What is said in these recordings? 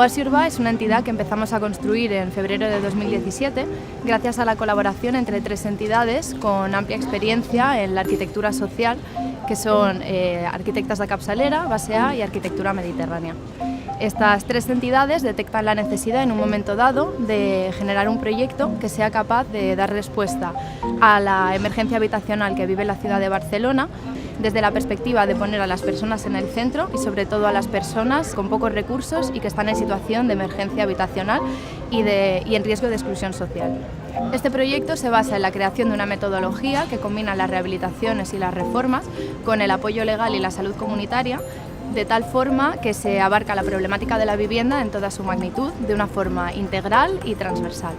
Oasi Urbà es una entidad que empezamos a construir en febrero de 2017 gracias a la colaboración entre 3 entidades con amplia experiencia en la arquitectura social, que son Arquitectes de Capçalera, Base A y Arquitectura Mediterránea. Estas 3 entidades detectan la necesidad en un momento dado de generar un proyecto que sea capaz de dar respuesta a la emergencia habitacional que vive la ciudad de Barcelona, desde la perspectiva de poner a las personas en el centro y sobre todo a las personas con pocos recursos y que están en situación de emergencia habitacional y en riesgo de exclusión social. Este proyecto se basa en la creación de una metodología que combina las rehabilitaciones y las reformas con el apoyo legal y la salud comunitaria, de tal forma que se abarca la problemática de la vivienda en toda su magnitud, de una forma integral y transversal.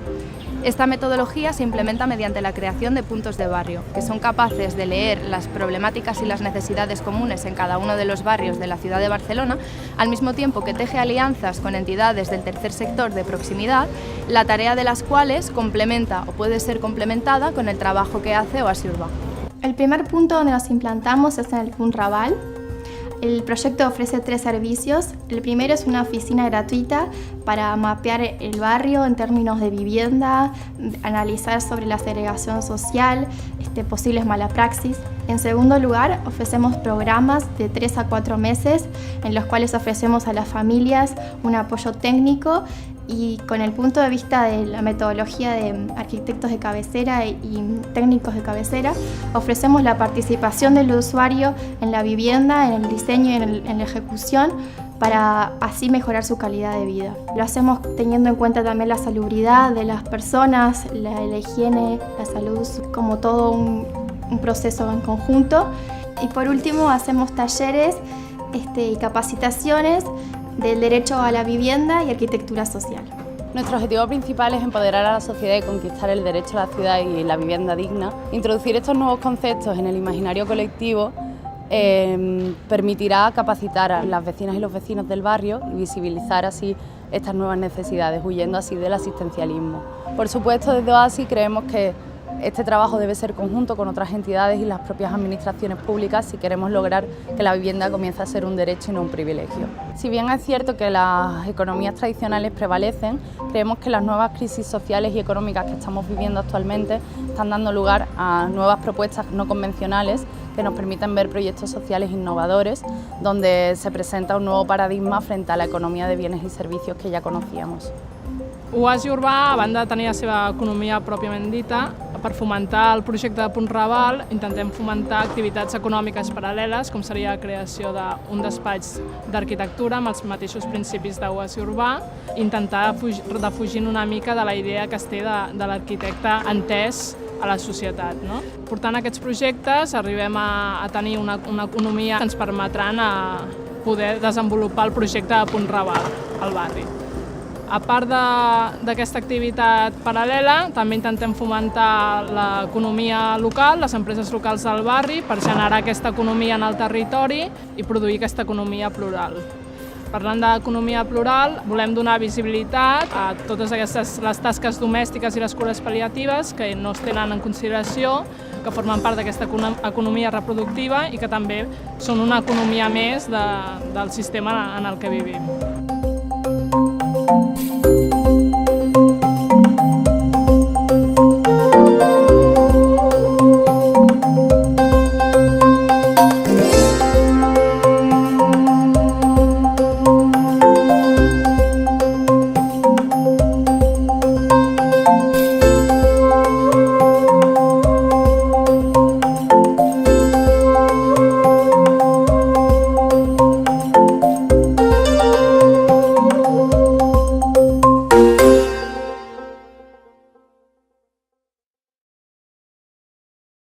Esta metodología se implementa mediante la creación de puntos de barrio, que son capaces de leer las problemáticas y las necesidades comunes en cada uno de los barrios de la ciudad de Barcelona, al mismo tiempo que teje alianzas con entidades del tercer sector de proximidad, la tarea de las cuales complementa o puede ser complementada con el trabajo que hace Oasi Urbà. El primer punto donde nos implantamos es en el Punt Raval. El proyecto ofrece 3 servicios. El primero es una oficina gratuita para mapear el barrio en términos de vivienda, analizar sobre la segregación social, posibles malas praxis. En segundo lugar, ofrecemos programas de 3 a 4 meses en los cuales ofrecemos a las familias un apoyo técnico y con el punto de vista de la metodología de arquitectos de cabecera y técnicos de cabecera, ofrecemos la participación del usuario en la vivienda, en el diseño y en la ejecución para así mejorar su calidad de vida. Lo hacemos teniendo en cuenta también la salubridad de las personas, la higiene, la salud, como todo un proceso en conjunto. Y por último, hacemos talleres y capacitaciones del derecho a la vivienda y arquitectura social. Nuestro objetivo principal es empoderar a la sociedad y conquistar el derecho a la ciudad y la vivienda digna. Introducir estos nuevos conceptos en el imaginario colectivo permitirá capacitar a las vecinas y los vecinos del barrio y visibilizar así estas nuevas necesidades, huyendo así del asistencialismo. Por supuesto, desde Oasi creemos que este trabajo debe ser conjunto con otras entidades y las propias administraciones públicas si queremos lograr que la vivienda comience a ser un derecho y no un privilegio. Si bien es cierto que las economías tradicionales prevalecen, creemos que las nuevas crisis sociales y económicas que estamos viviendo actualmente están dando lugar a nuevas propuestas no convencionales que nos permiten ver proyectos sociales innovadores donde se presenta un nuevo paradigma frente a la economía de bienes y servicios que ya conocíamos. Oasi Urbà, a banda de tenir la seva economia pròpiament dita, per fomentar el projecte de Punt Raval intentem fomentar activitats econòmiques paral·leles, com seria la creació d'un despatx d'arquitectura amb els mateixos principis d'Oasi Urbà, intentar defugint una mica de la idea que es té de l'arquitecte entès a la societat. Portant aquests projectes arribem a tenir una economia que ens permetran poder desenvolupar el projecte de Punt Raval al barri. A part d'aquesta activitat paral·lela, també intentem fomentar l'economia local, les empreses locals del barri, per generar aquesta economia en el territori i produir aquesta economia plural. Parlant d'economia plural, volem donar visibilitat a totes les tasques domèstiques i les cures pal·liatives que no es tenen en consideració, que formen part d'aquesta economia reproductiva i que també són una economia més del sistema en el que vivim.